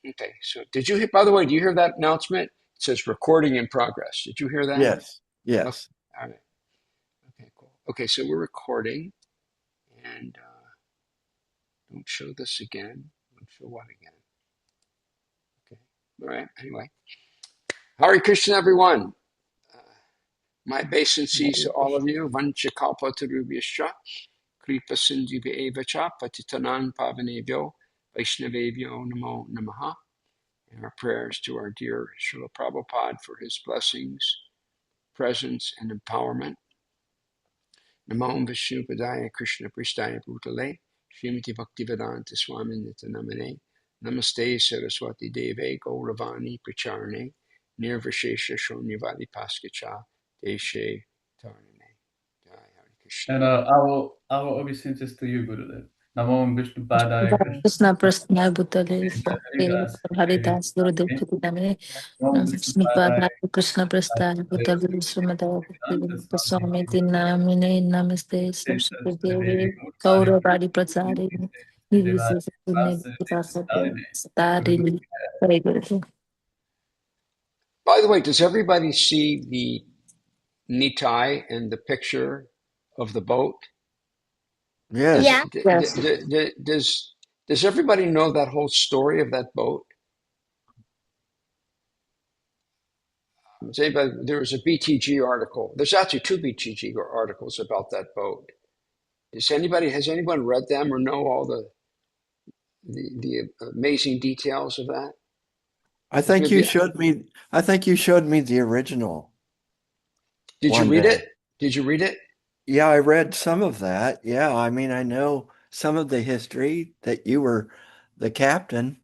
Okay, so did you hear, by the way, do you hear that announcement? It says recording in progress. Did you hear that? Yes. Okay, Yes. all right. Okay, cool. Okay, so we're recording and don't show this again. Don't show what again? Okay, all right, anyway. Hare Krishna, everyone. Uh, my obeisances to all of you. Vanchakalpa tarubhyascha, kripa sindhibhya evacha, patitanan pavanebhyo, vaishnavebhyo namo namaha. And our prayers to our dear Srila Prabhupada for his blessings, presence, and empowerment. Namo Vishnu Padaya Krishna Pristaya Bhutale, Srimati Bhaktivedanta Swami Nitanamane, Namaste Saraswati Deve Gauravani Pracharane, Nirvashesha Shonyavadi Paskacha, Deshe Tarnane. Jai Hare Krishna. And our obeisances to you, Gurudev. Namo Vishnu Padaya Krishna Krishna Prasna Bhutale Haridas Haridas Gurudev Pradame Namo Vishnu Smita Padaya Krishna Prasthana Bhutale Srimada Swami Dinamine Namaste Saraswati Devi Kaura Badi Prasari Nivisis Satari Very good. By the way, does everybody see the Nitai and the picture of the boat? Yes. Yeah. Yes. Does everybody know that whole story of that boat? There was a BTG article. There's actually two BTG articles about that boat. Has anyone read them or know all the amazing details of that? I think you Maybe, showed me I think you showed me the original did you one read day. it? Did you read it? Yeah, I read some of that. Yeah, I mean, I know some of the history that you were the captain.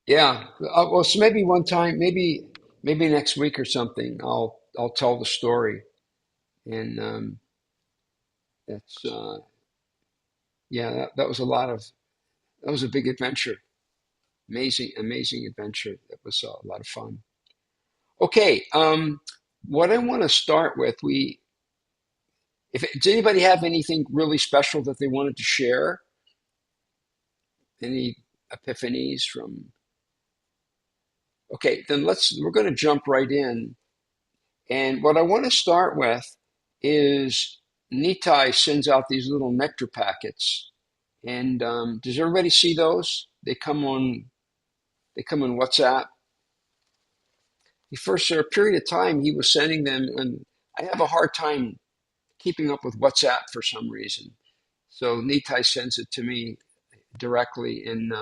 Yeah. Well, so maybe one time, maybe next week or something, I'll tell the story. And that's yeah, that was that was a big adventure. Amazing adventure. That was a lot of fun. Okay, what I want to start with, if does anybody have anything really special that they wanted to share? Any epiphanies from? Okay, then we're going to jump right in. And what I want to start with is Nitai sends out these little nectar packets, and does everybody see those? They come on WhatsApp. For a period of time, he was sending them, and I have a hard time keeping up with WhatsApp for some reason. So Nitai sends it to me directly, and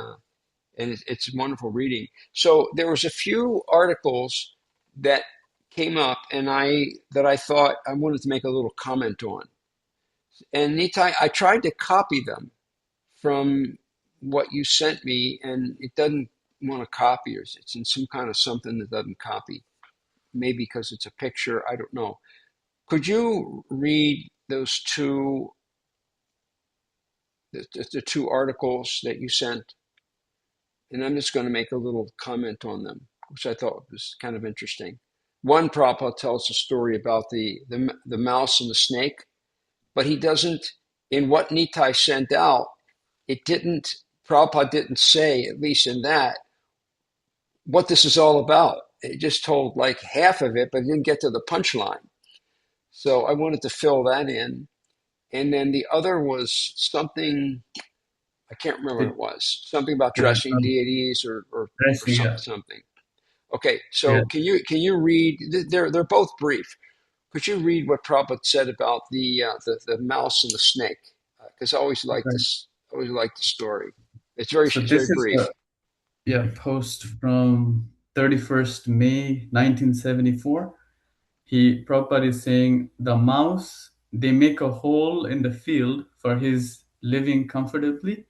it's wonderful reading. So there was a few articles that came up, and I thought I wanted to make a little comment on. And Nitai, I tried to copy them from what you sent me, and it doesn't want to copy, or it's in some kind of something that doesn't copy. Maybe because it's a picture, I don't know. Could you read those the two articles that you sent? And I'm just going to make a little comment on them, which I thought was kind of interesting. One, Prabhupada tells a story about the mouse and the snake, but he doesn't, in what Nitai sent out, Prabhupada didn't say, at least in that, what this is all about. It just told like half of it, but it didn't get to the punchline. So I wanted to fill that in. And then the other was something, I can't remember what it was, something about dressing deities or Dressing, yeah. something. Okay, Yeah. so can you read? They're both brief. Could you read what Prabhupada said about the mouse and the snake? Because I always like Okay. this. I always like the story. It's So very this is brief. post from 31st May 1974. Prabhupada is saying the mouse, they make a hole in the field for his living comfortably.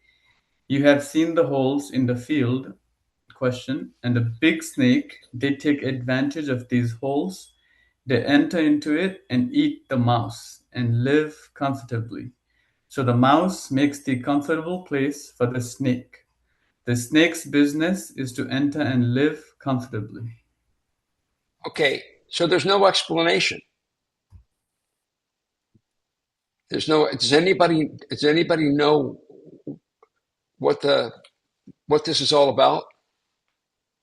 You have seen the holes in the field, question, and the big snake, they take advantage of these holes. They enter into it and eat the mouse and live comfortably. So the mouse makes the comfortable place for the snake. The snake's business is to enter and live comfortably. Okay, so there's no explanation. There's no. Does anybody know what this is all about?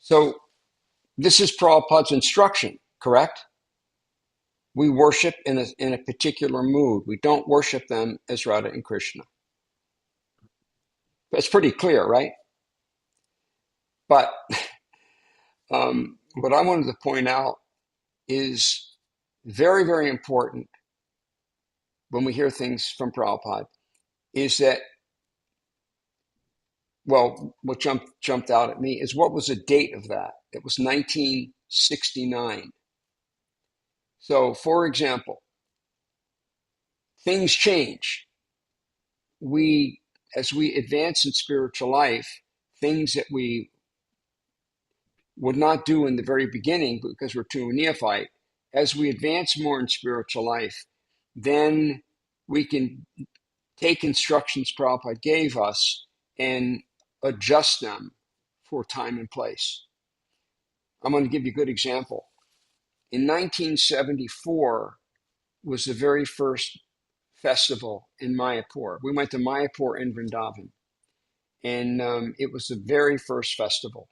So This is Prabhupada's instruction, correct? We worship in a particular mood. We don't worship them as Radha and Krishna. That's pretty clear, right? But what I wanted to point out is very, very important when we hear things from Prabhupada is that, well, what jumped out at me is what was the date of that? It was 1969. So, for example, things change. As we advance in spiritual life, things that we would not do in the very beginning because we're too neophyte, as we advance more in spiritual life, then we can take instructions Prabhupada gave us and adjust them for time and place. I'm going to give you a good example. In 1974 was the very first festival in Mayapur. We went to Mayapur in Vrindavan, and it was the very first festival.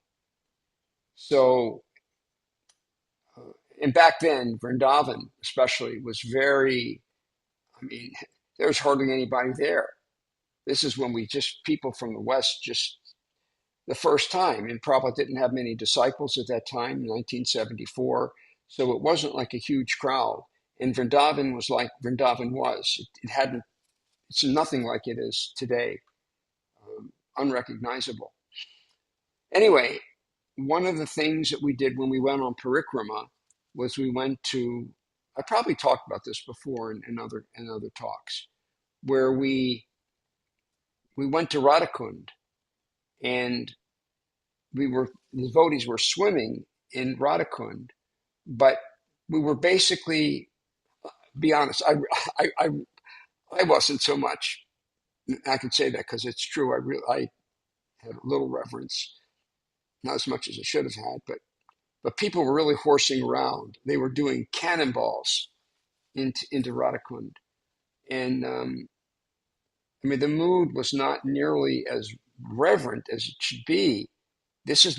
So, and back then, Vrindavan especially was very, I mean, there was hardly anybody there. This is when people from the West the first time, and Prabhupada didn't have many disciples at that time, 1974, so it wasn't like a huge crowd. And Vrindavan was like Vrindavan was. It's nothing like it is today, unrecognizable. Anyway, one of the things that we did when we went on parikrama was I probably talked about this before in other talks, where we went to Radha-Kund, and the devotees were swimming in Radha-Kund, but we were basically, be honest, I wasn't so much. I can say that because it's true. I had a little reverence, not as much as I should have had, but people were really horsing around. They were doing cannonballs into Radha-Kund, and I mean the mood was not nearly as reverent as it should be. This is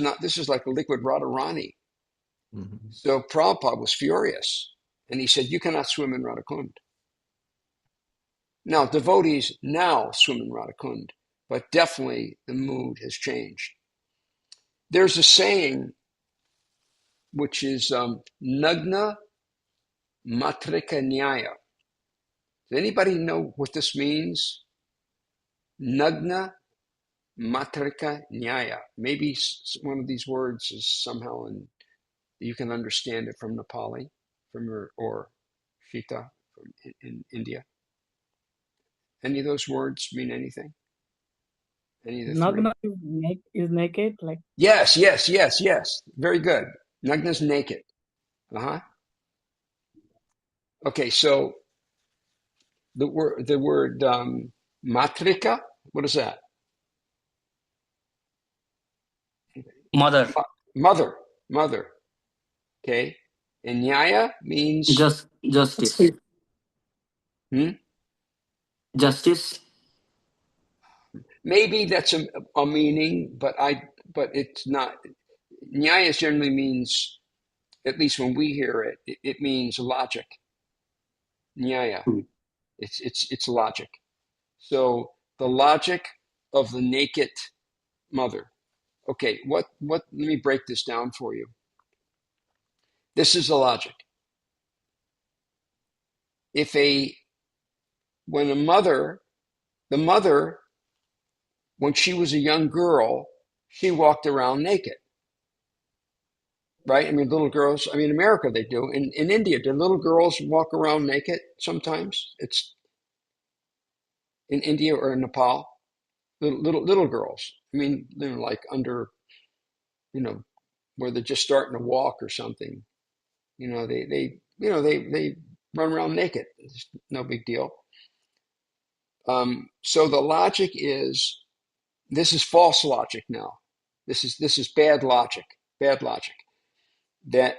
like a liquid Radharani. Mm-hmm. So Prabhupada was furious, and he said, "You cannot swim in Radha-Kund." Now, devotees now swim in Radha-Kund, but definitely the mood has changed. There's a saying which is Nagna Matrika Nyaya. Does anybody know what this means? Nagna Matrika Nyaya. Maybe one of these words is somehow you can understand it from Nepali, or Shita in India. Any of those words mean anything? Any of the three? Nagna is naked, like. Yes. Very good. Nagna is naked. Okay, so the word matrika, what is that? Mother. Mother. Okay, and nyaya means Justice. Justice. Maybe that's a meaning, but it's not. Nyaya generally means, at least when we hear it, it means logic. Nyaya. It's logic. So the logic of the naked mother. Okay, let me break this down for you. This is the logic. When the mother, when she was a young girl, she walked around naked. Right? I mean, little girls, in America they do. In India, do little girls walk around naked sometimes? It's in India or in Nepal. Little girls. Like under, where they're just starting to walk or something. They run around naked. It's no big deal. So the logic is, this is false logic now. This is bad logic. That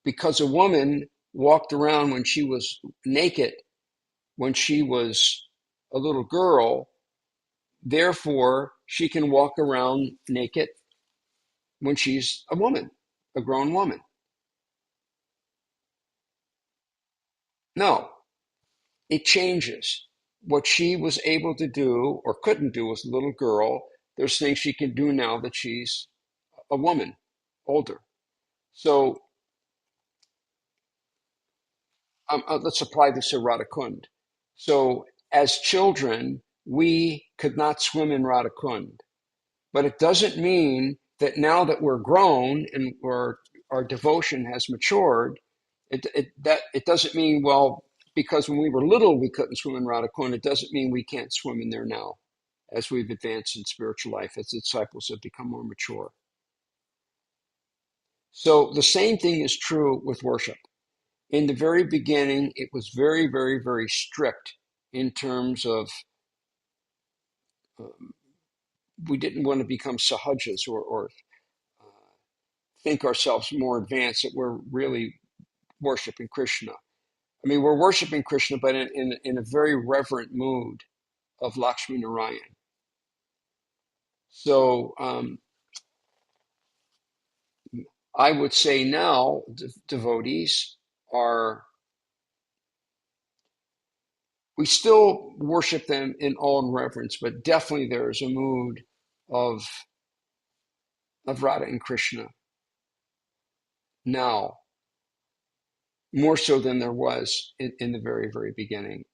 because a woman walked around when she was naked, when she was a little girl, therefore she can walk around naked when she's a woman. a grown woman. No, it changes. What she was able to do or couldn't do as a little girl, there's things she can do now that she's a woman, older. So let's apply this to Radha-Kund. So as children, we could not swim in Radha-Kund. But it doesn't mean that now that we're grown and our devotion has matured, it doesn't mean, well, because when we were little we couldn't swim in Radha-Kund, it doesn't mean we can't swim in there now as we've advanced in spiritual life, as the disciples have become more mature. So the same thing is true with worship. In the very beginning, it was very, very, very strict in terms of we didn't want to become sahajas or think ourselves more advanced, that we're really worshiping Krishna. I mean, we're worshiping Krishna, but in a very reverent mood of Lakshmi-Narayana. So I would say now devotees we still worship them in awe and reverence, but definitely there is a mood of Radha and Krishna now, more so than there was in the very, very beginning.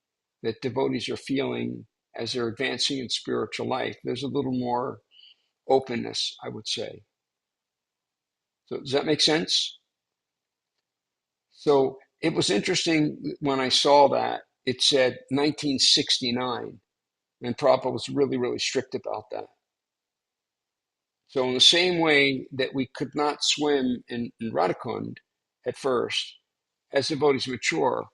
That devotees are feeling as they're advancing in spiritual life, there's a little more openness, I would say. So does that make sense? So it was interesting when I saw that it said 1969, and Prabhupada was really, really strict about that. So in the same way that we could not swim in Radha-Kund at first, as devotees mature,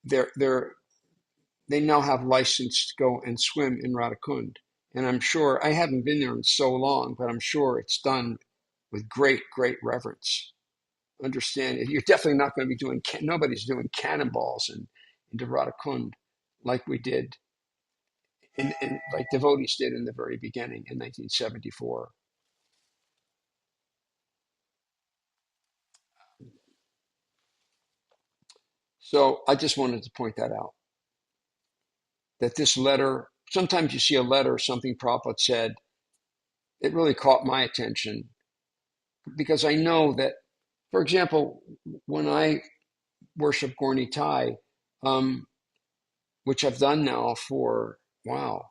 they now have license to go and swim in Radha-Kund. And I'm sure, I haven't been there in so long, but I'm sure it's done with great, great reverence. Understand, you're definitely not going to be doing, nobody's doing cannonballs into Radha-Kund like we did, like devotees did in the very beginning in 1974. So I just wanted to point that out, that this letter, sometimes you see a letter, something Prabhupada said, it really caught my attention because I know that, for example, when I worship Gorni Tai, which I've done now for, wow,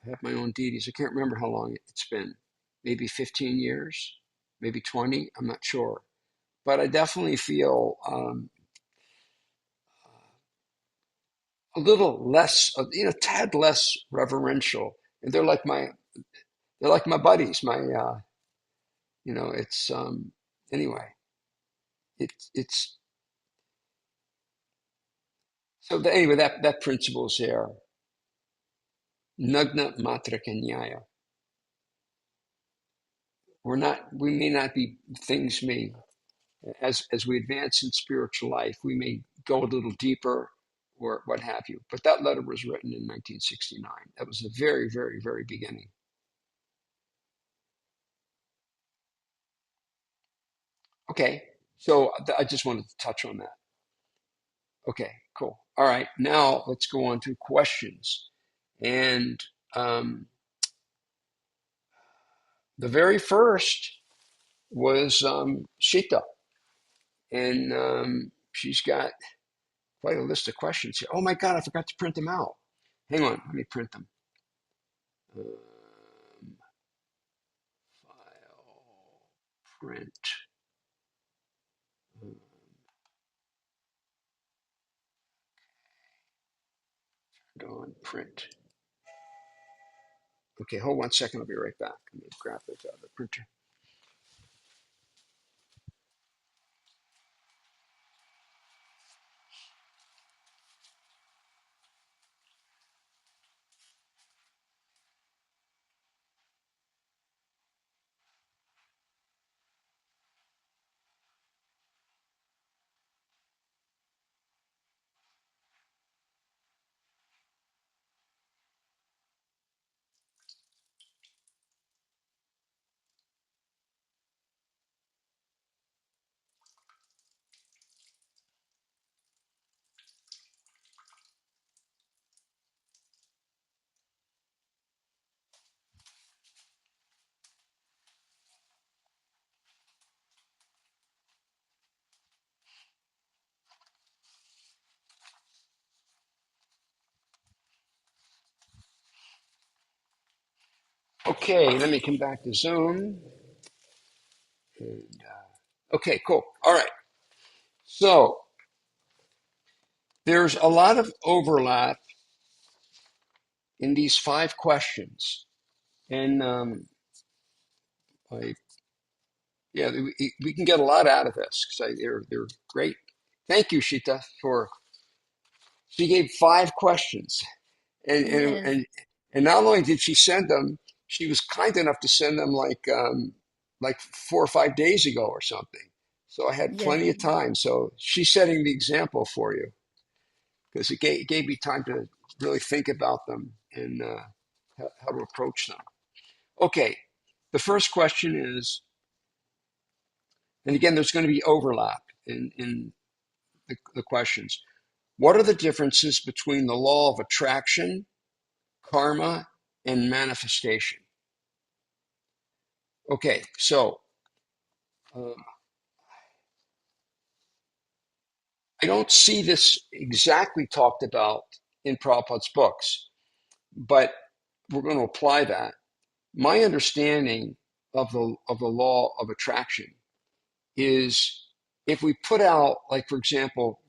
I have my own deities. I can't remember how long it's been, maybe 15 years, maybe 20, I'm not sure. But I definitely feel a little less, tad less reverential. And they're like my buddies, it's, anyway, it's, so anyway, that principle is there. Nagna matra kanyaya. We may not be, things may, as we advance in spiritual life, we may go a little deeper or what have you. But that letter was written in 1969. That was the very, very, very beginning. Okay, so I just wanted to touch on that. Okay, cool. All right, now let's go on to questions. And the very first was Sita. And she's got quite a list of questions here. Oh my God, I forgot to print them out. Hang on, let me print them. File, print. On print. Okay, hold 1 second. I'll be right back. I'm going to grab this out of the printer. Okay, let me come back to Zoom. And, okay, cool. All right. So there's a lot of overlap in these 5 questions. And yeah, we can get a lot out of this because they're great. Thank you, Shita, she gave 5 questions. And, and, Yes. and, and not only did she send them, she was kind enough to send them like 4 or 5 days ago or something. So I had Yes. plenty of time. So she's setting the example for you because it gave me time to really think about them and how to approach them. Okay, the first question is, and again, there's going to be overlap in the questions. What are the differences between the law of attraction, karma, and manifestation? Okay, so um, I don't see this exactly talked about in Prabhupada's books, but we're going to apply that. My understanding of the law of attraction is if we put out, like for example,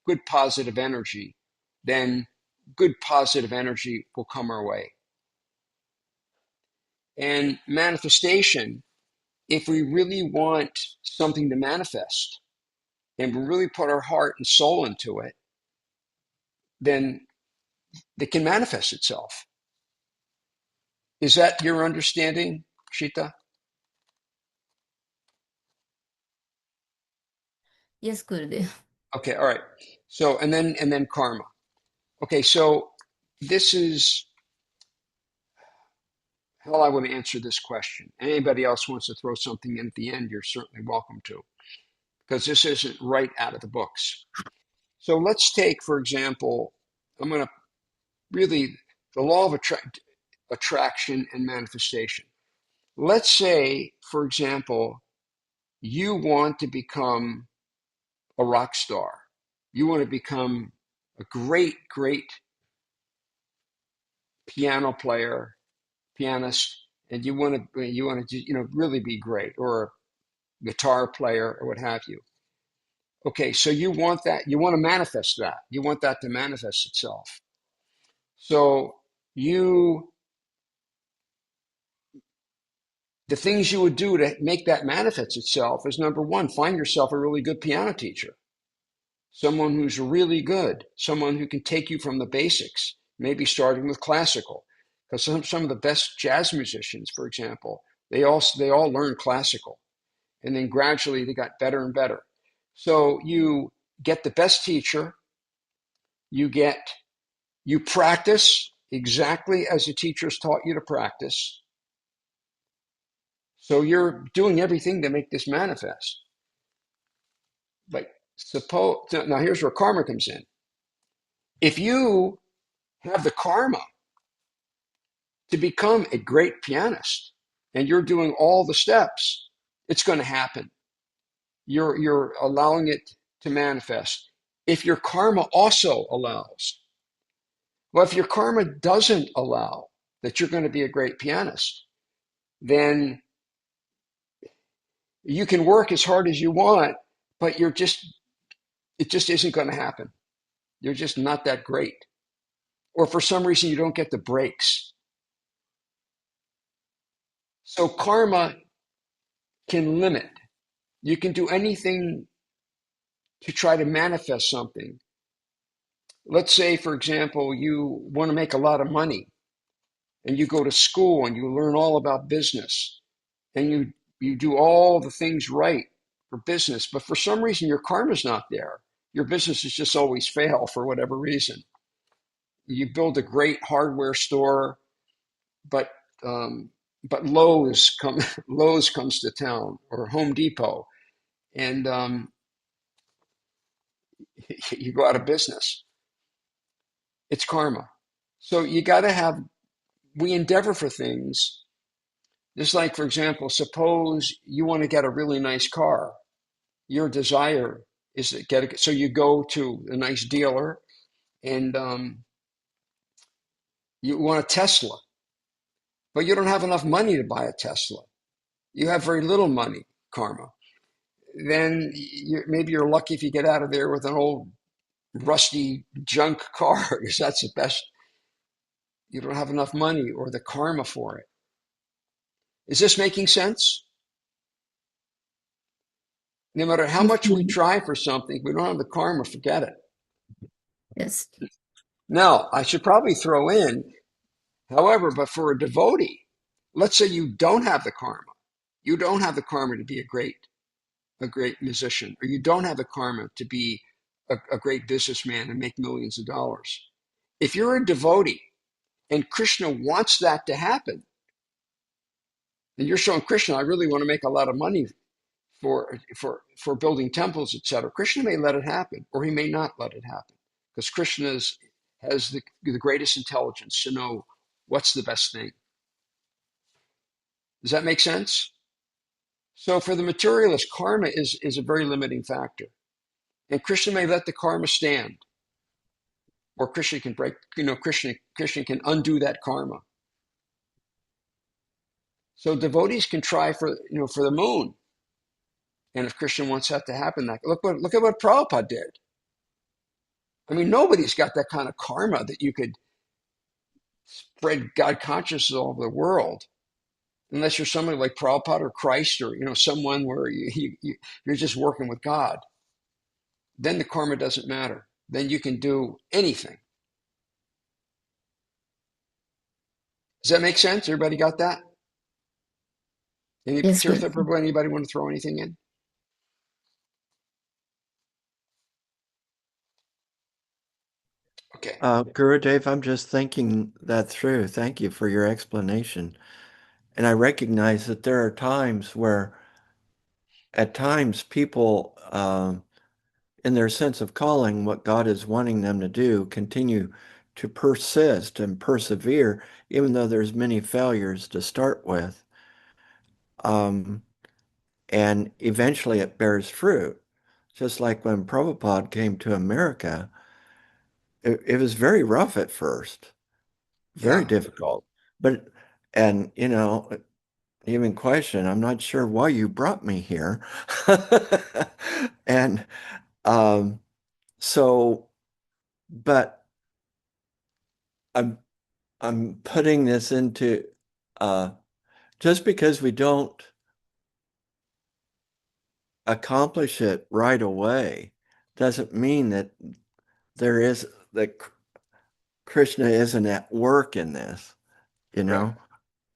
good positive energy, then good positive energy will come our way. And manifestation, if we really want something to manifest and we really put our heart and soul into it, then it can manifest itself. Is that your understanding, Shita? Yes, Gurudev. Okay, all right. So and then karma. Okay, so this is how I want to answer this question. Anybody else wants to throw something in at the end, you're certainly welcome to, because this isn't right out of the books. So let's take, for example, I'm going to really the law of attraction and manifestation. Let's say, for example, you want to become a rock star. You want to become a great, great piano player, pianist, and you want to really be great, or a guitar player, or what have you. Okay, so you want that. You want to manifest that. You want that to manifest itself. So the things you would do to make that manifest itself is number one, find yourself a really good piano teacher, someone who's really good, someone who can take you from the basics, maybe starting with classical, because some of the best jazz musicians, for example, they all learn classical, and then gradually they got better and better. So you get the best teacher, you practice exactly as the teachers taught you to practice. So you're doing everything to make this manifest. Like suppose now here's where karma comes in. If you have the karma to become a great pianist and you're doing all the steps, it's going to happen. You're allowing it to manifest. If your karma also allows, well, if your karma doesn't allow that you're going to be a great pianist, then you can work as hard as you want, but it just isn't going to happen. You're just not that great. Or for some reason you don't get the breaks. So karma can limit. You can do anything to try to manifest something. Let's say, for example, you want to make a lot of money and you go to school and you learn all about business and you do all the things right for business, but for some reason your karma's not there. Your business is just always fail for whatever reason. You build a great hardware store, but um, Lowe's comes to town, or Home Depot, and you go out of business. It's karma. So you got to have. We endeavor for things. Just like, for example, suppose you want to get a really nice car. Your desire is to get it. So you go to a nice dealer and you want a Tesla. but you don't have enough money to buy a Tesla. You have very little money, karma. Then maybe you're lucky if you get out of there with an old rusty junk car, because that's the best. You don't have enough money or the karma for it. Is this making sense? No matter how much we try for something, we don't have the karma, forget it. Yes. Now, I should probably throw in, however, but for a devotee, let's say you don't have the karma. You don't have the karma to be a great musician, or you don't have the karma to be a great businessman and make millions of dollars. If you're a devotee and Krishna wants that to happen, and you're showing Krishna, I really want to make a lot of money for building temples, etc. Krishna may let it happen, or he may not let it happen, because Krishna has the greatest intelligence to know what's the best thing. Does that make sense? So for the materialist, karma is a very limiting factor, and Krishna may let the karma stand, or Krishna can break. Krishna can undo that karma. So devotees can try for the moon. And if Krishna wants that to happen, look at what Prabhupada did. I mean, nobody's got that kind of karma that you could spread God consciousness all over the world, unless you're somebody like Prabhupada or Christ, or someone where you're just working with God. Then the karma doesn't matter. Then you can do anything. Does that make sense? Everybody got that? Yes, Tirtha Prabhu, anybody want to throw anything in? Okay. Gurudev, I'm just thinking that through. Thank you for your explanation. And I recognize that there are times where, at times, people, in their sense of calling, what God is wanting them to do, continue to persist and persevere, even though there's many failures to start with. And eventually it bears fruit. Just like when Prabhupada came to America, it was very rough at first, very difficult. But, and, even question, I'm not sure why you brought me here. And so, but I'm putting this into, just because we don't accomplish it right away doesn't mean that that Krishna isn't at work in this, Right.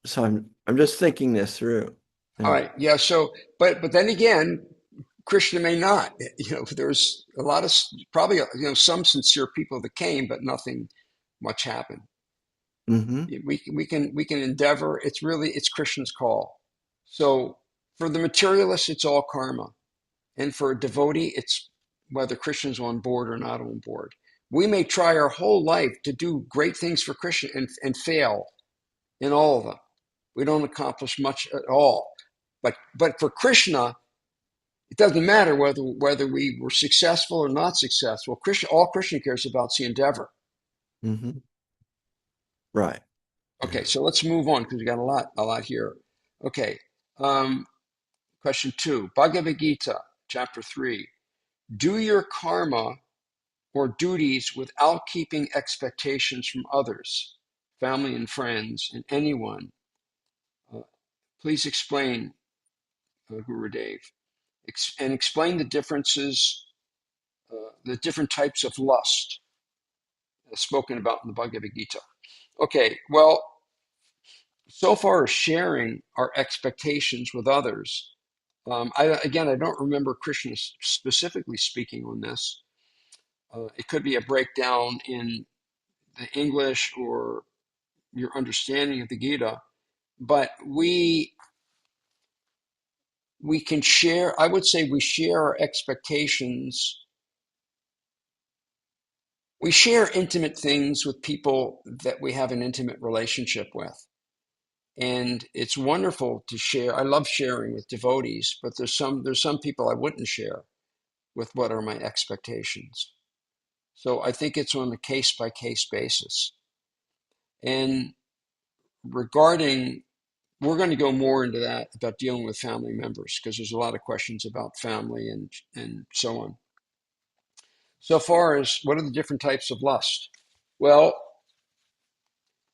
So I'm just thinking this through. All right. Yeah. So, but then again, Krishna may not. There's a lot of probably some sincere people that came, but nothing much happened. Mm-hmm. We can endeavor. It's Krishna's call. So for the materialist, it's all karma, and for a devotee, it's whether Krishna's on board or not on board. We may try our whole life to do great things for Krishna and fail in all of them. We don't accomplish much at all. But for Krishna, it doesn't matter whether we were successful or not successful. All Krishna cares about is the endeavor. Mm-hmm. Right. Okay, so let's move on because we got a lot here. Okay, question 2, Bhagavad-gita, chapter 3. Do your karma or duties without keeping expectations from others, family and friends, and anyone. Please explain, Gurudev, and explain the differences, the different types of lust spoken about in the Bhagavad Gita. Okay, well, so far as sharing our expectations with others, I don't remember Krishna specifically speaking on this. It could be a breakdown in the English or your understanding of the Gita, but we can share. I would say we share our expectations. We share intimate things with people that we have an intimate relationship with. And it's wonderful to share. I love sharing with devotees, but there's some people I wouldn't share with what are my expectations. So I think it's on a case by case basis. And regarding, we're going to go more into that about dealing with family members, because there's a lot of questions about family and so on. So far as what are the different types of lust? Well,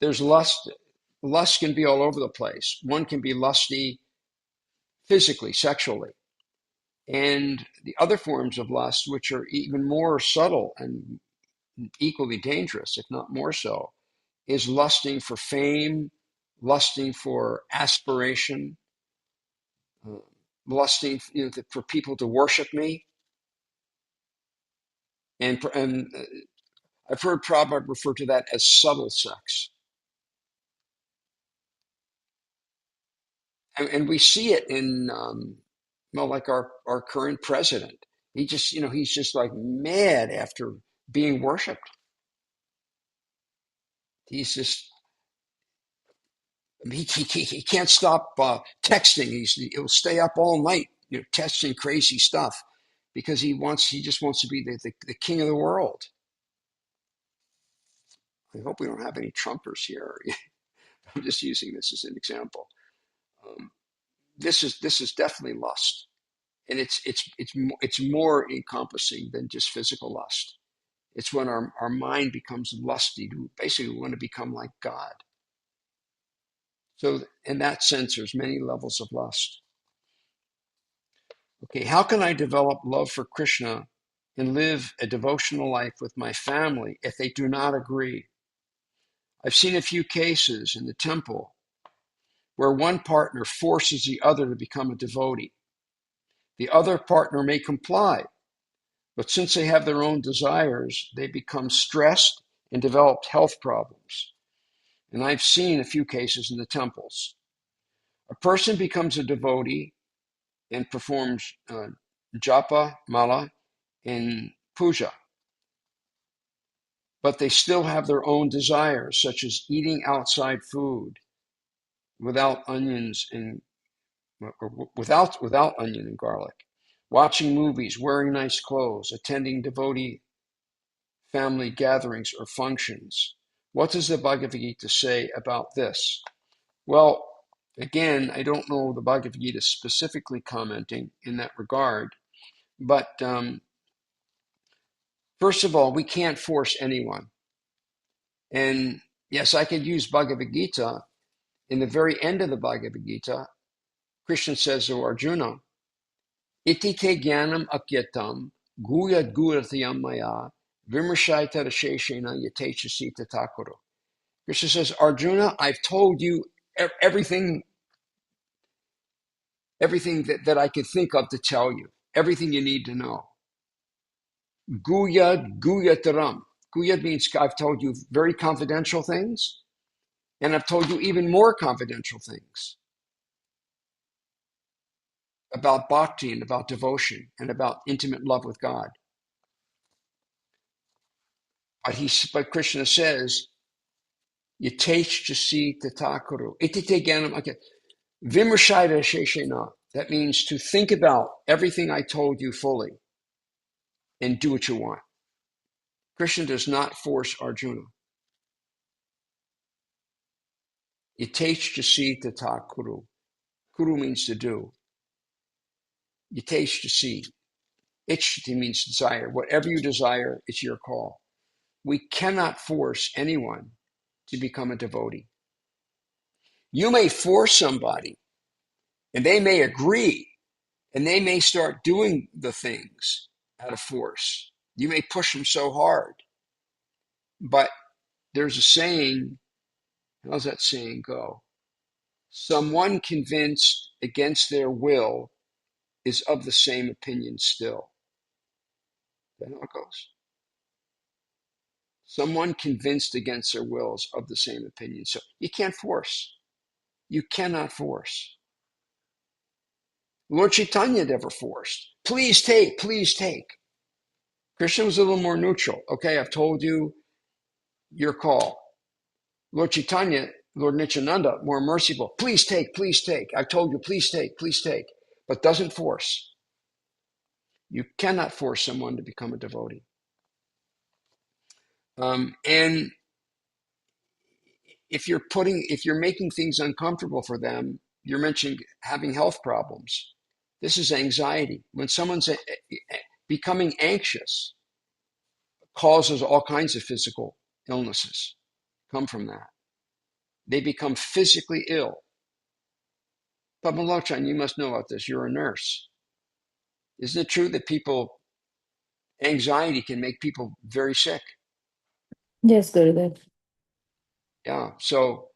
there's lust. Lust can be all over the place. One can be lusty physically, sexually. And the other forms of lust, which are even more subtle and equally dangerous, if not more so, is lusting for fame, lusting for aspiration, lusting, for people to worship me. And I've heard Prabhupada refer to that as subtle sex. And we see it in, like our current president. He just, he's just like mad after being worshipped. He's just, he can't stop texting. He'll stay up all night, texting crazy stuff because he just wants to be the king of the world. I hope we don't have any Trumpers here. I'm just using this as an example. This is definitely lust, and it's more encompassing than just physical lust. It's when our mind becomes lusty to basically want to become like God. So in that sense, there's many levels of lust. Okay, how can I develop love for Krishna and live a devotional life with my family if they do not agree? I've seen a few cases in the temple where one partner forces the other to become a devotee. The other partner may comply, but since they have their own desires, they become stressed and develop health problems. And I've seen a few cases in the temples. A person becomes a devotee and performs japa, mala, and puja, but they still have their own desires, such as eating outside food without onions and without onion and garlic, watching movies, wearing nice clothes, attending devotee family gatherings or functions. What does the Bhagavad-gita say about this? Well, again, I don't know the Bhagavad-gita specifically commenting in that regard, but first of all, we can't force anyone. And yes, I could use Bhagavad-gita. In the very end of the Bhagavad-gita, Krishna says to Arjuna, Iti te jnanam akyatam guyad guyatyam maya vimershaita rasheshena yatechasi tatakuru. Krishna says, Arjuna, I've told you everything that I could think of to tell you, everything you need to know. Guyad guyataram. Guyad means I've told you very confidential things, and I've told you even more confidential things about bhakti and about devotion and about intimate love with God. But Krishna says, Yatechasi tatakuru. Itite jnanam akyatam. Vimershaita sheshena. That means to think about everything I told you fully and do what you want. Krishna does not force Arjuna. Yatechasi tatakuru. Kuru means to do. Yatechasi. Ichti means desire. Whatever you desire, it's your call. We cannot force anyone to become a devotee. You may force somebody, and they may agree, and they may start doing the things out of force. You may push them so hard. But there's a saying, how's that saying go? Someone convinced against their will is of the same opinion still. Is that how it goes? Someone convinced against their will is of the same opinion. So you can't force. You cannot force. Lord Chaitanya never forced. Please take, please take. Krishna was a little more neutral. Okay, I've told you your call. Lord Chaitanya, Lord Nityananda, more merciful. Please take, please take. I've told you, please take, please take. But doesn't force. You cannot force someone to become a devotee. And if you're making things uncomfortable for them, you're mentioning having health problems. This is anxiety. When someone's becoming anxious, causes all kinds of physical illnesses come from that. They become physically ill. But Malochan, you must know about this. You're a nurse. Isn't it true that anxiety can make people very sick? Yes, Gurudev. Yeah. So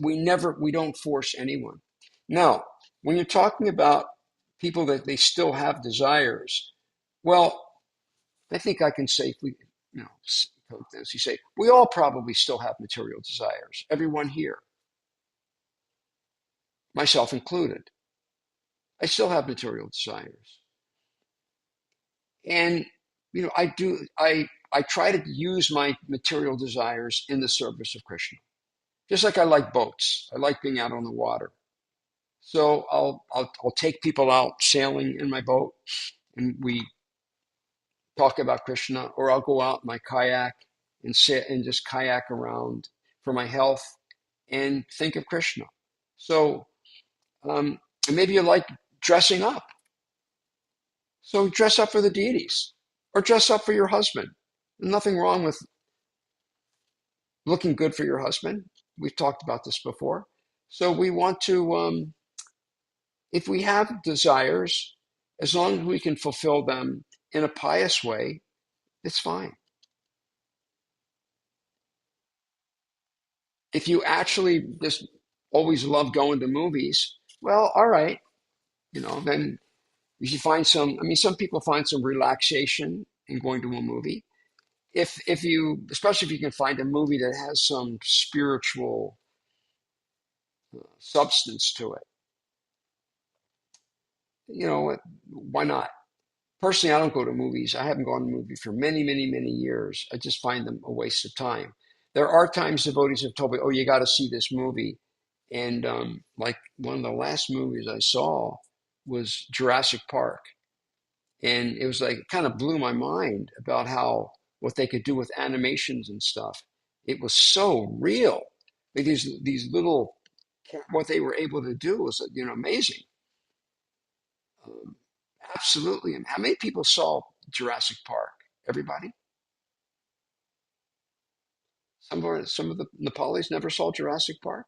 we don't force anyone. Now, when you're talking about people that they still have desires, well, I think I can safely, quote this. You say, we all probably still have material desires. Everyone here, myself included. I still have material desires. And, I try to use my material desires in the service of Krishna. Just like I like boats. I like being out on the water. So I'll take people out sailing in my boat and we talk about Krishna, or I'll go out in my kayak and sit and just kayak around for my health and think of Krishna. So, and maybe you like dressing up. So dress up for the deities or dress up for your husband. Nothing wrong with looking good for your husband. We've talked about this before. So we want to, if we have desires, as long as we can fulfill them in a pious way, it's fine. If you actually just always love going to movies, well, all right, then you should find some people find some relaxation in going to a movie. Especially if you can find a movie that has some spiritual substance to it, why not? Personally, I don't go to movies. I haven't gone to a movie for many, many, many years. I just find them a waste of time. There are times devotees have told me, "Oh, you got to see this movie," and like one of the last movies I saw was Jurassic Park, and it was like it kind of blew my mind about what they could do with animations and stuff. It was so real. Like these little what they were able to do was amazing. Um, Absolutely. And how many people saw Jurassic Park? Everybody? Some of the Nepalis never saw Jurassic Park?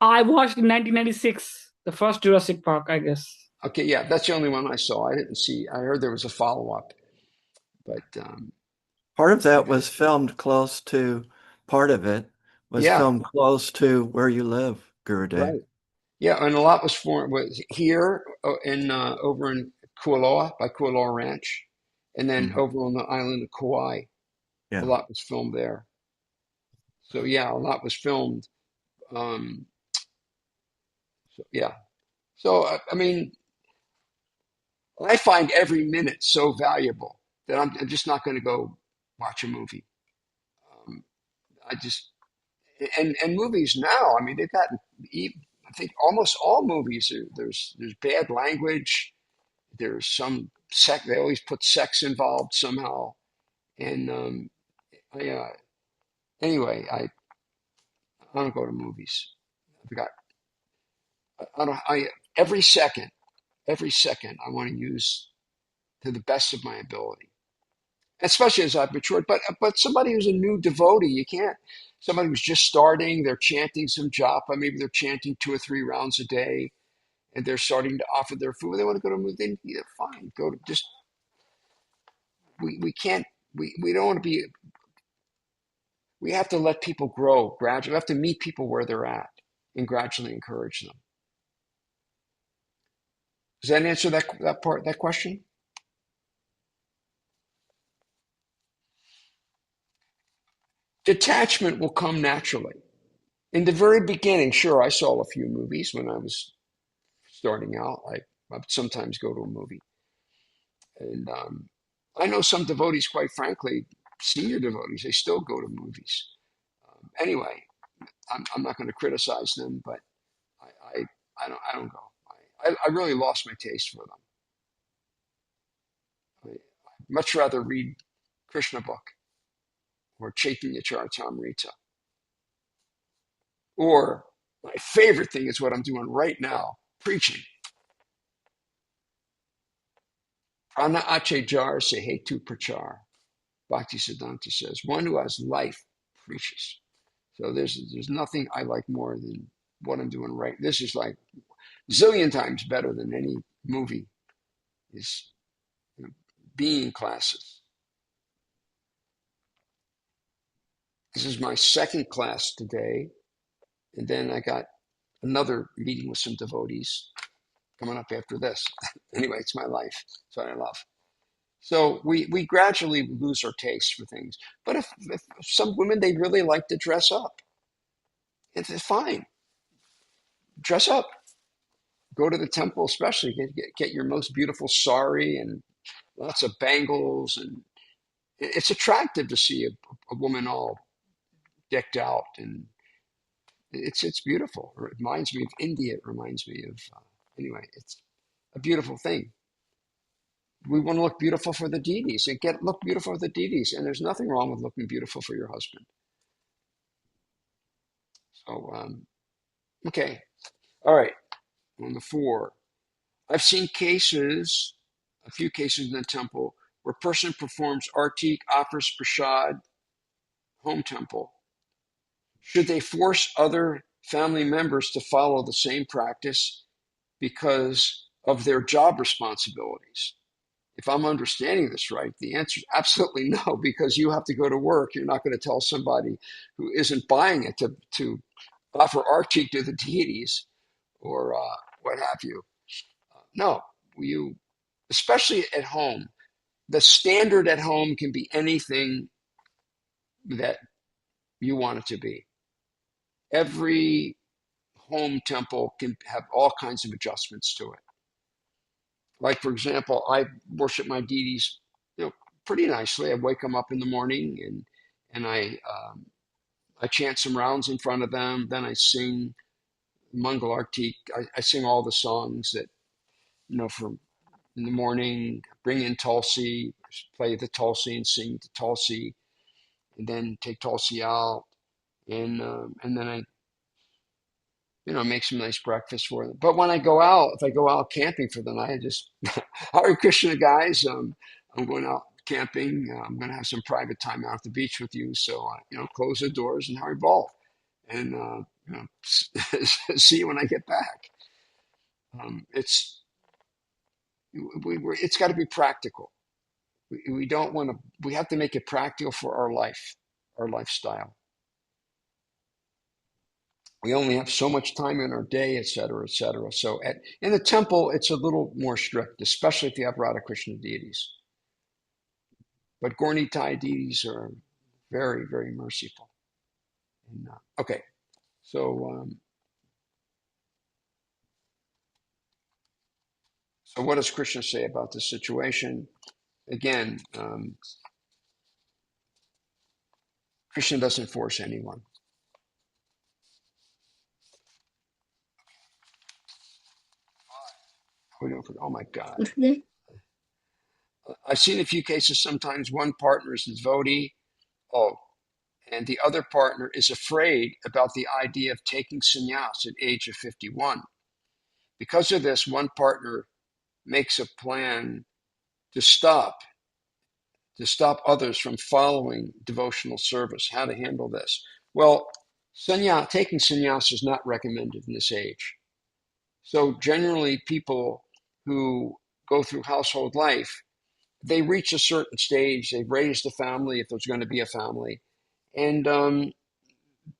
I watched in 1996, the first Jurassic Park, I guess. Okay, yeah, that's the only one I saw. I heard there was a follow-up, but Part of that was filmed close to, part of it was yeah, filmed close to where you live, Gurudev. right. Yeah, and a lot was here over in Kualoa by Kualoa Ranch, and then over on the island of Kauai. A Yeah. lot was filmed there. So yeah, a lot was filmed. Um, so, yeah. So I mean, I find every minute so valuable that I'm just not going to go watch a movie. Um, I just and movies now. I mean, they've gotten. I think almost all movies there's bad language. There's some sex. They always put sex involved somehow. And I anyway, I don't go to movies. I got I don't I every second I want to use to the best of my ability, especially as I've matured. But somebody who's a new devotee, you can't. Somebody who's just starting, they're chanting some japa, maybe they're chanting 2 or 3 rounds a day, and they're starting to offer their food. They want to go to a movie. Then yeah, fine, go to just. We can't. We don't want to be. We have to let people grow gradually. We have to meet people where they're at and gradually encourage them. Does that answer that question? Detachment will come naturally. In the very beginning, sure, I saw a few movies when I was starting out. I would sometimes go to a movie. And I know some devotees, quite frankly, senior devotees, they still go to movies. Anyway, I'm not going to criticize them, but I don't go. I really lost my taste for them. I'd much rather read Krishna book. or Chaitanya Charitamrita. Or my favorite thing is what I'm doing right now, preaching. Prana ache jar se hetu prachar. Bhakti Siddhanta says, one who has life preaches. So there's nothing I like more than what I'm doing right. This is like a zillion times better than any movie. Is being classes. This is my second class today, and then I got another meeting with some devotees coming up after this. Anyway, it's my life. It's what I love. So we gradually lose our taste for things. But if some women, they really like to dress up, it's fine. Dress up. Go to the temple, especially get your most beautiful sari and lots of bangles, and it's attractive to see a woman all decked out, and it's beautiful. It reminds me of India. It reminds me of anyway. It's a beautiful thing. We want to look beautiful for the deities and look beautiful for the deities, and there's nothing wrong with looking beautiful for your husband. So okay, all right. On the 4, I've seen a few cases in the temple where a person performs artik, offers prasad, home temple. Should they force other family members to follow the same practice because of their job responsibilities? If I'm understanding this right, the answer is absolutely no, because you have to go to work. You're not going to tell somebody who isn't buying it to offer artik to the deities or what have you. No, especially at home. The standard at home can be anything that you want it to be. Every home temple can have all kinds of adjustments to it. Like, for example, I worship my deities, pretty nicely. I wake them up in the morning and I chant some rounds in front of them. Then I sing Mangal Artik. I sing all the songs that, from in the morning, bring in Tulsi, play the Tulsi and sing the Tulsi, and then take Tulsi out. And then I make some nice breakfast for them. But when if I go out camping for the night, I just, Hare Krishna, guys, I'm going out camping. I'm going to have some private time out at the beach with you. So, close the doors and Hari Bol. And, see you when I get back. It's got to be practical. We don't want to, we have to make it practical for our life, our lifestyle. We only have so much time in our day, et cetera, et cetera. So in the temple, it's a little more strict, especially if you have Radha-Krishna deities. But Gaura-Nitai deities are very, very merciful. And, okay, so what does Krishna say about this situation? Again, Krishna doesn't force anyone. Oh my God. I've seen a few cases sometimes one partner is a devotee, and the other partner is afraid about the idea of taking sannyas at age of 51. Because of this, one partner makes a plan to stop others from following devotional service. How to handle this? Well, taking sannyas is not recommended in this age. So generally, people who go through household life, they reach a certain stage, they've raised a family, if there's going to be a family, and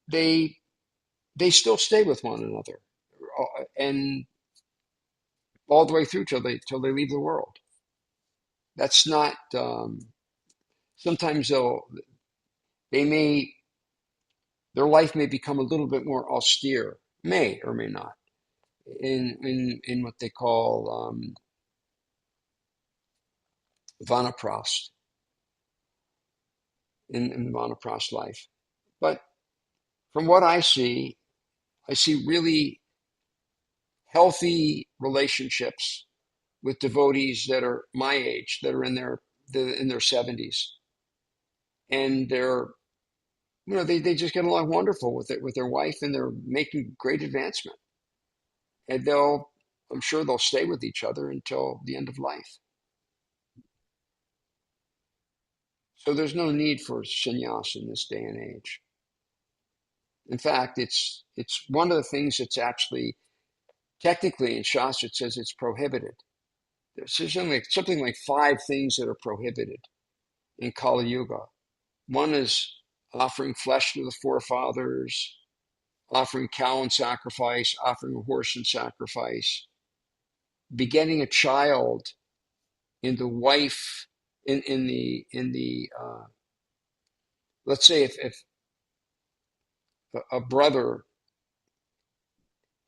they still stay with one another, and all the way through till they leave the world. That's not. Sometimes their life may become a little bit more austere, may or may not, in what they call vanaprast, in vanaprast life. But from what I see really healthy relationships with devotees that are my age, that are in their 70s, and they're they just get along wonderful with their wife, and they're making great advancement. And I'm sure they'll stay with each other until the end of life. So there's no need for sannyas in this day and age. In fact, it's one of the things that's actually technically in Shastra it says it's prohibited. There's something like 5 things that are prohibited in Kali Yuga. One is offering flesh to the forefathers, offering cow in sacrifice, offering a horse in sacrifice, begetting a child in the wife in the let's say if a brother,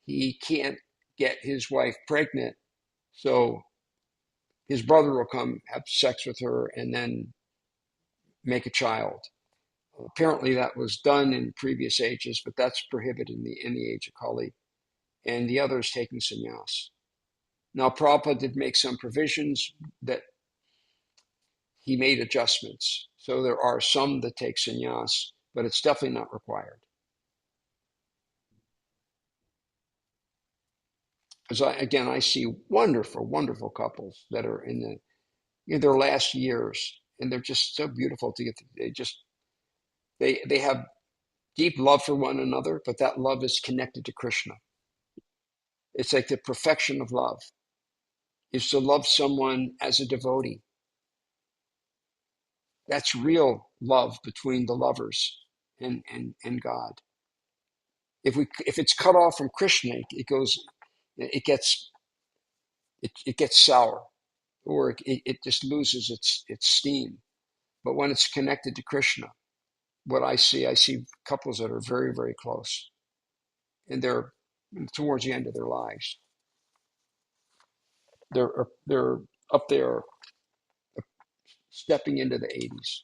he can't get his wife pregnant, so his brother will come have sex with her and then make a child. Apparently that was done in previous ages, but that's prohibited in the age of Kali. And the other is taking sannyas. Now Prabhupada did make some provisions that he made adjustments. So there are some that take sannyas, but it's definitely not required. Because I see wonderful, wonderful couples that are in their last years, and they're just so beautiful to get. They have deep love for one another, but that love is connected to Krishna. It's like the perfection of love is to love someone as a devotee. That's real love between the lovers and God. If it's cut off from Krishna, it gets sour, or it just loses its steam. But when it's connected to Krishna, what I see couples that are very, very close, and they're towards the end of their lives. They're up there, stepping into the 80s.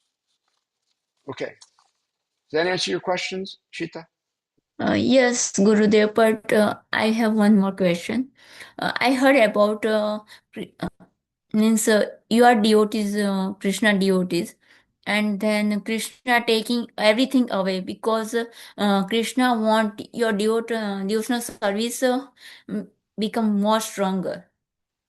Okay, does that answer your questions, Shita? Yes, Gurudev, but I have one more question. I heard about means you are devotees, Krishna devotees, and then Krishna taking everything away because Krishna want your devotional service m- become more stronger.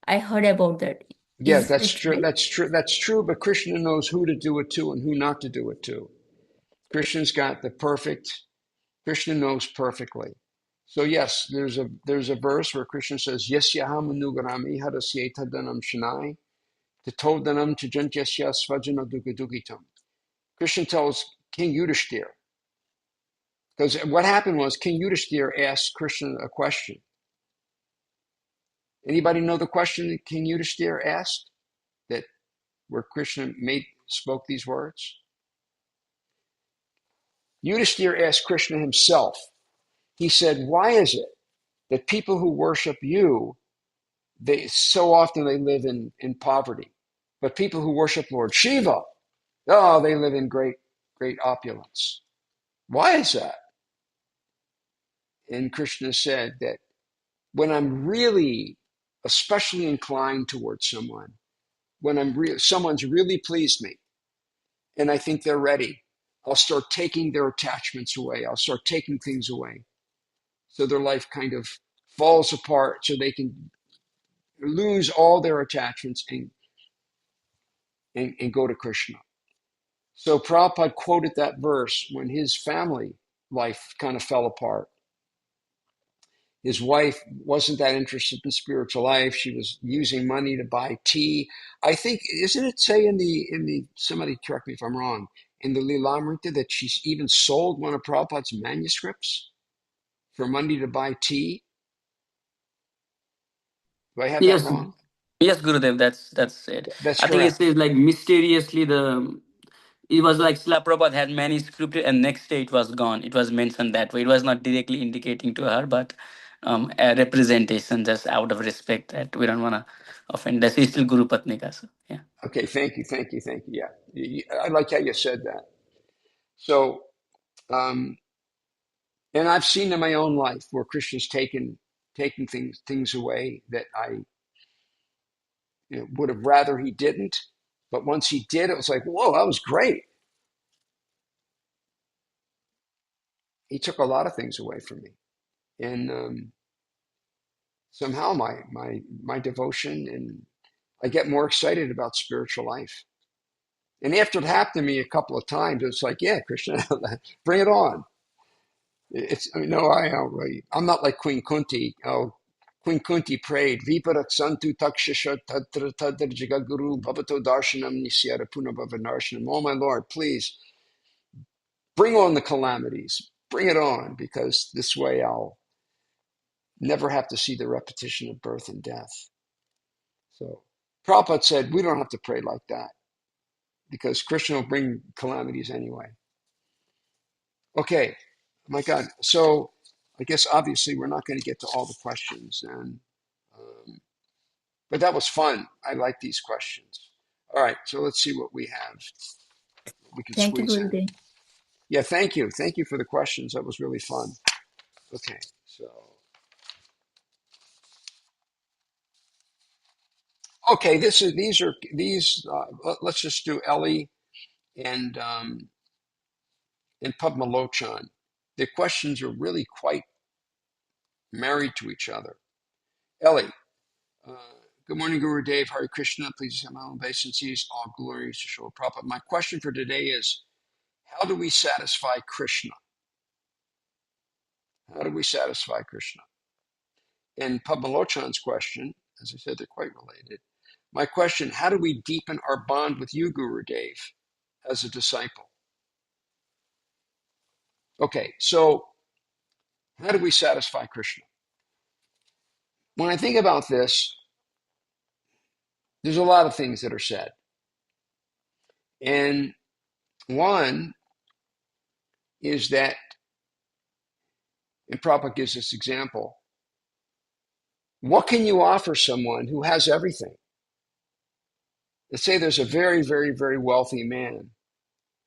I heard about that. Yeah, Is that's it true. right? That's true. That's true. But Krishna knows who to do it to and who not to do it to. Krishna's got the perfect. Krishna knows perfectly. So yes, there's a verse where Krishna says, "Yasyaham anugarami harasyetadanam shanai tatodanam chajantyasya svajana dugadugitam." Krishna tells King Yudhishthir, because what happened was King Yudhishthir asked Krishna a question. Anybody know the question that King Yudhishthir asked? That where Krishna spoke these words? Yudhishthir asked Krishna himself. He said, "Why is it that people who worship you, they so often they live in poverty, but people who worship Lord Shiva, oh, they live in great opulence? Why is that?" And Krishna said that when I'm really especially inclined towards someone, when someone's really pleased me, and I think they're ready, I'll start taking their attachments away. I'll start taking things away. So their life kind of falls apart, so they can lose all their attachments and go to Krishna. So Prabhupada quoted that verse when his family life kind of fell apart. His wife wasn't that interested in spiritual life. She was using money to buy tea. I think, isn't it say in the somebody correct me if I'm wrong, in the Lilamrita that she's even sold one of Prabhupada's manuscripts for money to buy tea? Do I have that Yes, wrong? yes, Gurudev, that's it. That's I think it correct. says like mysteriously it was like Srila Prabhupada had manuscript and next day it was gone. It was mentioned that way. It was not directly indicating to her, but a representation just out of respect that we don't want to offend. That's still Guru Patnika. So, yeah. Okay, thank you. Yeah, I like how you said that. So, and I've seen in my own life where Krishna's taking things away that I would have rather he didn't. But once he did, it was like, whoa, that was great. he took a lot of things away from me. And somehow my devotion, and I get more excited about spiritual life. And after it happened to me a couple of times, it's like, yeah, Krishna, bring it on. I'm not like Queen Kunti. Oh, Queen Kunti prayed, Viparak Santu Takshasha Tatra Tadar Jagaguru Bhavato Darshanam Nisyara Punabhavanarshanam. Oh, my Lord, please bring on the calamities. Bring it on, because this way I'll never have to see the repetition of birth and death. So Prabhupada said, we don't have to pray like that, because Krishna will bring calamities anyway. Okay, my God. So I guess obviously we're not going to get to all the questions, but that was fun. I like these questions. All right, so let's see what we have. We can Thank you, squeeze in. Gurudev. Yeah, thank you. Thank you for the questions. That was really fun. Okay, so okay, let's just do Ellie and Padma Lochan. The questions are really quite married to each other. Ellie, uh, good morning, Guru Dev. Hare Krishna. Please have my own obeisances. All glories to Srila Prabhupada. My question for today is, how do we satisfy Krishna? How do we satisfy Krishna? And Padma Lochan's question, as I said, they're quite related. My question, how do we deepen our bond with you, Guru Dev, as a disciple? Okay, so how do we satisfy Krishna? When I think about this, there's a lot of things that are said. And one is that, and Prabhupada gives this example, what can you offer someone who has everything? Let's say there's a very, very, very wealthy man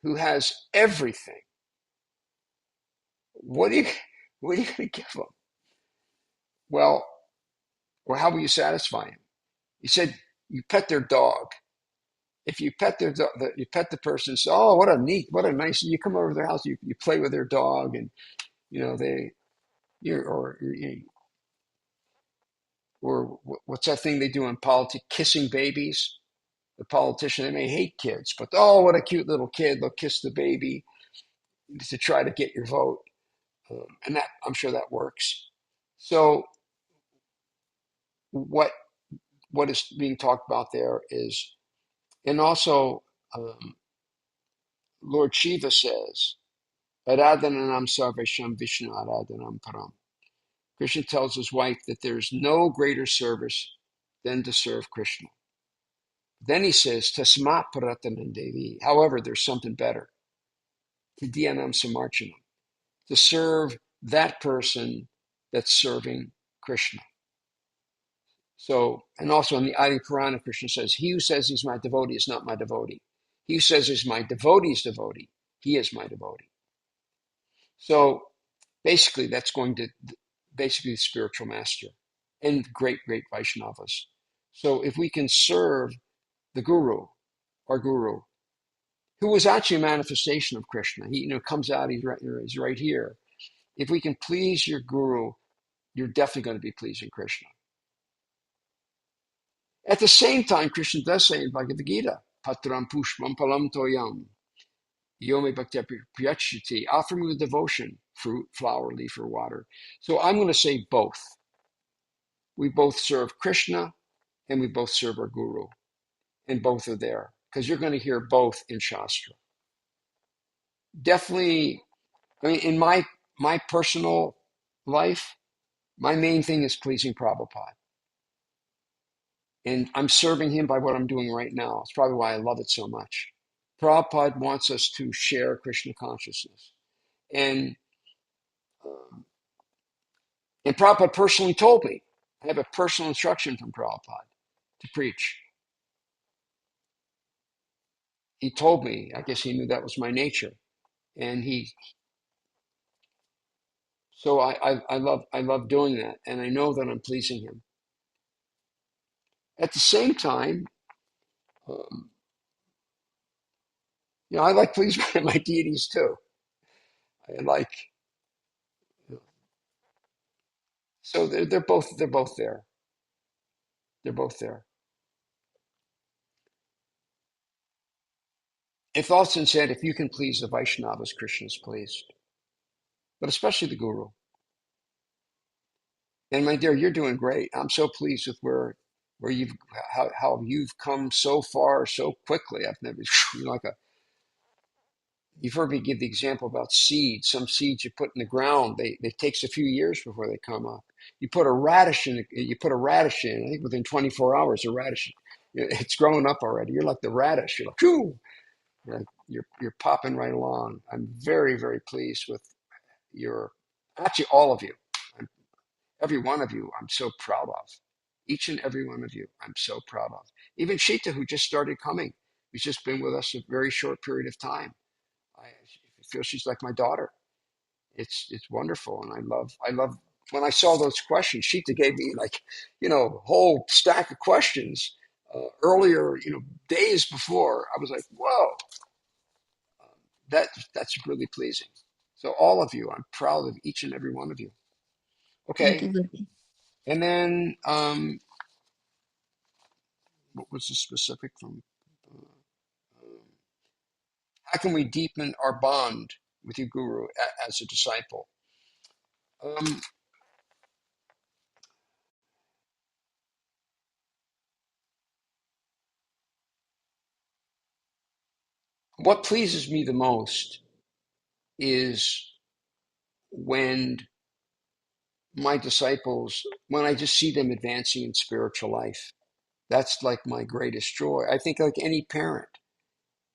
who has everything. What are you going to give him? Well, or how will you satisfy him? He said, you pet their dog. If you pet their dog, you pet the person, say, oh, what a nice, you come over to their house, you play with their dog, and or what's that thing they do in politics, kissing babies? The politician, they may hate kids, but oh, what a cute little kid, they'll kiss the baby to try to get your vote. And that, I'm sure that works. So what is being talked about there is, and also Lord Shiva says, Aradhananam sarvesham Vishnu aradhanam param. Krishna tells his wife that there's no greater service than to serve Krishna. Then he says, Tasmat Paratanam Devi. However, there's something better. Tidyanam Samarchanam. To serve that person that's serving Krishna. So, and also in the Adi Purana, Krishna says, he who says he's my devotee is not my devotee. He who says he's my devotee's devotee, he is my devotee. So basically, that's going to basically the spiritual master and great, great Vaishnavas. So if we can serve the Guru, our Guru, who was actually a manifestation of Krishna, he comes out, he's right here. If we can please your Guru, you're definitely going to be pleasing Krishna. At the same time, Krishna does say in Bhagavad-gita, Patram pushpam palam toyam, yome bhakti priyachiti, offer me with devotion, fruit, flower, leaf, or water. So I'm going to say both. We both serve Krishna and we both serve our Guru. And both are there, because you're going to hear both in Shastra. Definitely, I mean, in my personal life, my main thing is pleasing Prabhupada. And I'm serving him by what I'm doing right now. It's probably why I love it so much. Prabhupada wants us to share Krishna consciousness. And Prabhupada personally told me, I have a personal instruction from Prabhupada to preach. He told me, I guess he knew that was my nature. And so I love doing that. And I know that I'm pleasing him. At the same time, I like pleasing my deities too. So they're both there. They're both there. If often said, if you can please the Vaishnavas, Krishna is pleased, but especially the Guru. And my dear, you're doing great. I'm so pleased with where how you've come so far so quickly. I've never, you've heard me give the example about seeds. Some seeds you put in the ground, it takes a few years before they come up. You put a radish in. I think within 24 hours, a radish, it's growing up already. You're like the radish. You're like, whoo! You're popping right along. I'm very, very pleased with actually all of you. Every one of you, I'm so proud of. Each and every one of you, I'm so proud of. Even Shita, who just started coming, who's just been with us a very short period of time. I feel she's like my daughter. It's wonderful, and I love when I saw those questions. Shita gave me a whole stack of questions earlier, days before. I was like, whoa, that's really pleasing. So all of you, I'm proud of each and every one of you. Thank Okay, you, Guruji. and then what was the specific from? How can we deepen our bond with you, Guru, as a disciple? Um, what pleases me the most is when my disciples, when I just see them advancing in spiritual life. That's like my greatest joy. I think like any parent,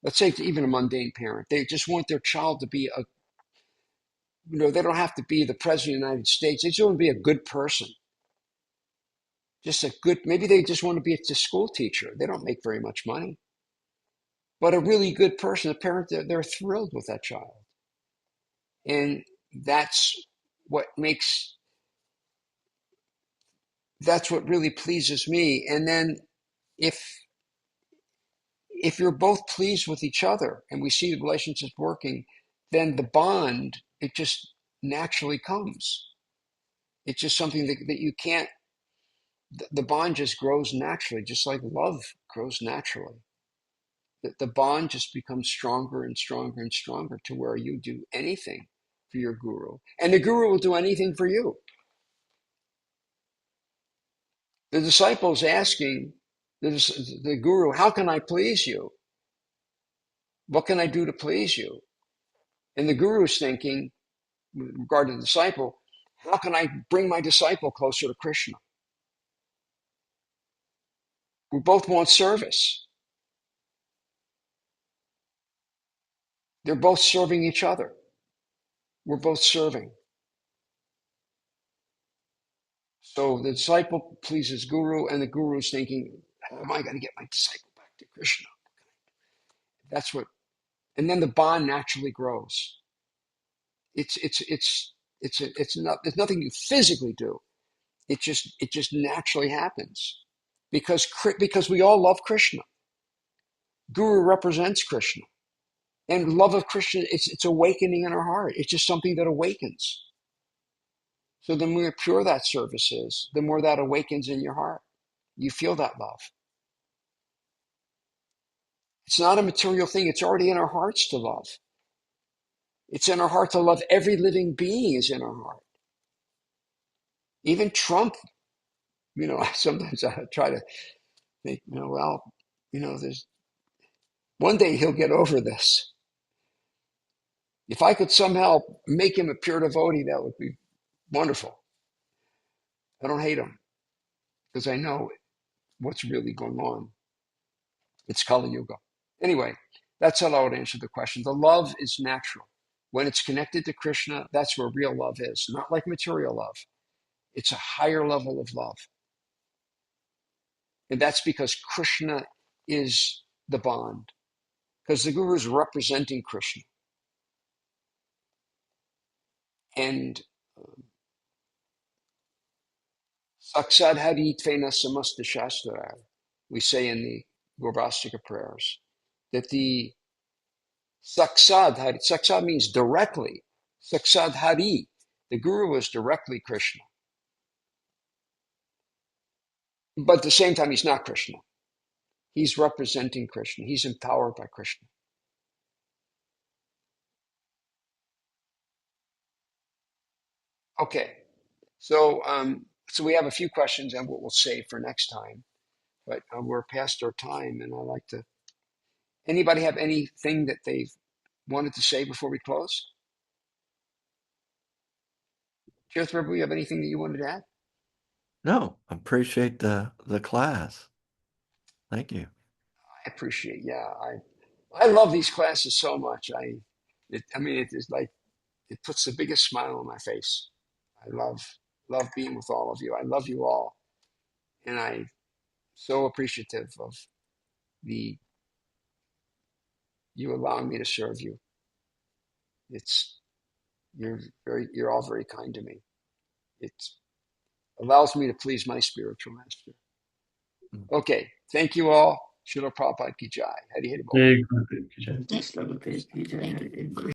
let's say even a mundane parent, they just want their child to be they don't have to be the president of the United States. They just want to be a good person. Maybe they just want to be a school teacher. They don't make very much money. But a really good person, a parent, they're thrilled with that child. And that's what really pleases me. And then if you're both pleased with each other and we see the relationship working, then the bond, it just naturally comes. It's just something that you can't, the bond just grows naturally, just like love grows naturally. The bond just becomes stronger and stronger and stronger to where you do anything for your guru. And the guru will do anything for you. The disciple's asking the guru, how can I please you? What can I do to please you? And the guru's thinking, with regard to the disciple, how can I bring my disciple closer to Krishna? We both want service. They're both serving each other. We're both serving. So the disciple pleases guru, and the guru's thinking, how am I going to get my disciple back to Krishna? And then the bond naturally grows. There's nothing you physically do. It just naturally happens because we all love Krishna. Guru represents Krishna, and love of Krishna, it's awakening in our heart. It's just something that awakens. So the more pure that service is, the more that awakens in your heart. You feel that love. It's not a material thing. It's already in our hearts to love. It's in our heart to love. Every living being is in our heart. Even Trump, sometimes I try to think, there's one day he'll get over this. If I could somehow make him a pure devotee, that would be wonderful. I don't hate him because I know what's really going on. It's Kali Yuga. Anyway, that's how I would answer the question. The love is natural. When it's connected to Krishna, that's where real love is, not like material love. It's a higher level of love. And that's because Krishna is the bond, because the Guru is representing Krishna. And Saksad Haritvena Samasta Shastra, we say in the Gurvastika prayers, that the Saksad means directly. Saksad Hari, the Guru is directly Krishna. But at the same time, he's not Krishna. He's representing Krishna. He's empowered by Krishna. Okay. So we have a few questions and what we'll save for next time. But we're past our time, and I'd like to. Anybody have anything that they've wanted to say before we close? Kirth Prabhu, you have anything that you wanted to add? No, appreciate the class. Thank you. I appreciate. Yeah, I love these classes so much. It is like it puts the biggest smile on my face. I love being with all of you. I love you all, and I'm so appreciative of you allowing me to serve you. You're all very kind to me. It allows me to please my spiritual master. Okay, thank you all. Srila Prabhupada ki jai. Hari Hari Bol. Jai Guru Dev Ki Jai. Thank you.